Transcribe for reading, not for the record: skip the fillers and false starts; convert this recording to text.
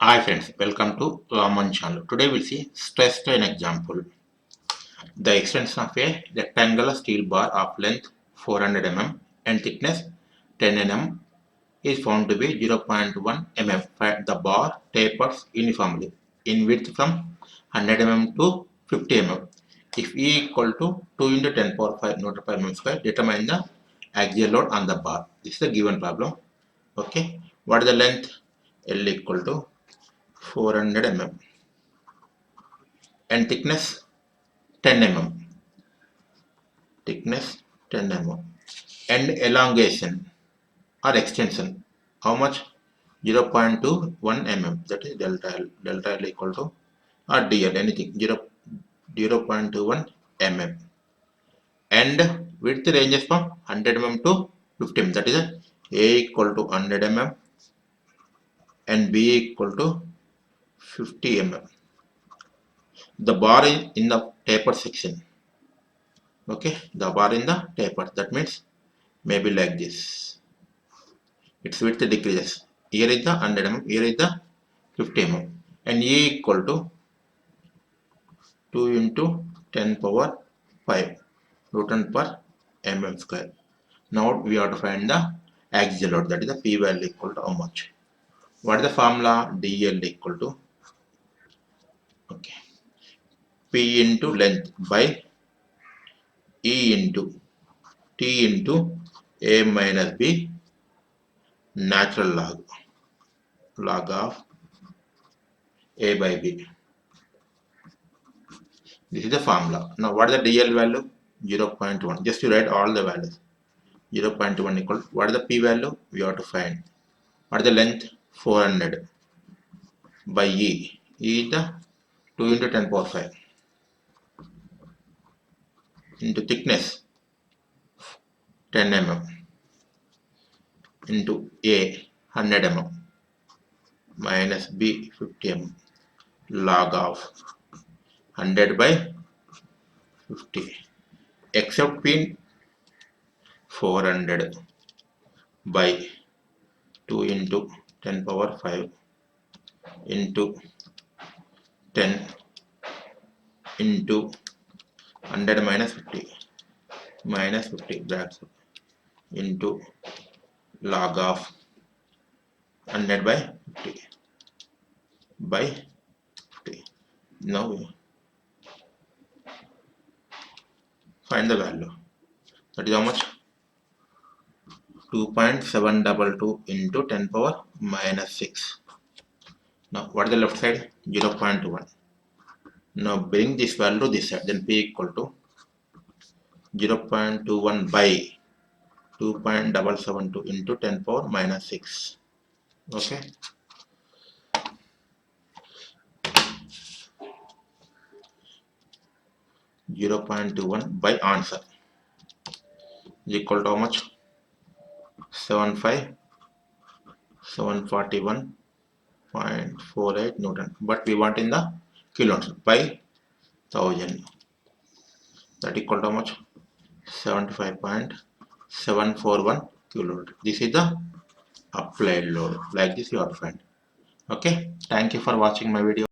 Hi friends, welcome to Ramu channel. Today we'll see stress strain example. The extension of a rectangular steel bar of length 400 mm and thickness 10 mm is found to be 0.1 mm. The bar tapers uniformly in width from 100 mm to 50 mm. If E equal to 2 into 10 power 5 Newton per mm square, determine the axial load on the bar. This is the given problem. Okay. What is the length? L equal to 400 mm and thickness 10 mm. Thickness 10 mm. And elongation or extension. How much? 0.21 mm. That is delta L. Delta L equal to or DL anything 0.21 mm. And width ranges from 100 mm to 50 mm. That is A equal to 100 mm and B equal to 50 mm. The bar is in the taper section. Okay, the bar in the taper. That means maybe like this. Its width decreases. Here is the 100 mm, here is the 50 mm. And E equal to 2 into 10 power 5 Newton per mm square. Now we have to find the axial load, that is the P value equal to how much. What is the formula? DL equal to okay, P into length by E into T into A minus B natural log of A by B. This is the formula. Now what is the DL value? 0.1. Just to write all the values. 0.1 equal. What is the P value? We have to find. What is the length? 400 by E. E is the 2 into 10 power 5 into thickness 10 mm into A 100 mm minus B 50 mm log of 100 by 50 except pin 400 by 2 into 10 power 5 into 10 into 100 minus 50 that's into log of 100 by 50 by 50. Now we find the value. That is how much? 2.722 into 10 power minus 6. Now what is the left side? 0.1. Now bring this value to this side. Then P equal to 0.21 by 2.772 into 10 power minus 6. Okay. 0.21 by answer is equal to how much? 74741.48 Newton. But we want in the kilonewtons by 1000. That equal to how much? 75.741 kilonewton. This is the applied load. Like this you are find. Okay. Thank you for watching my video.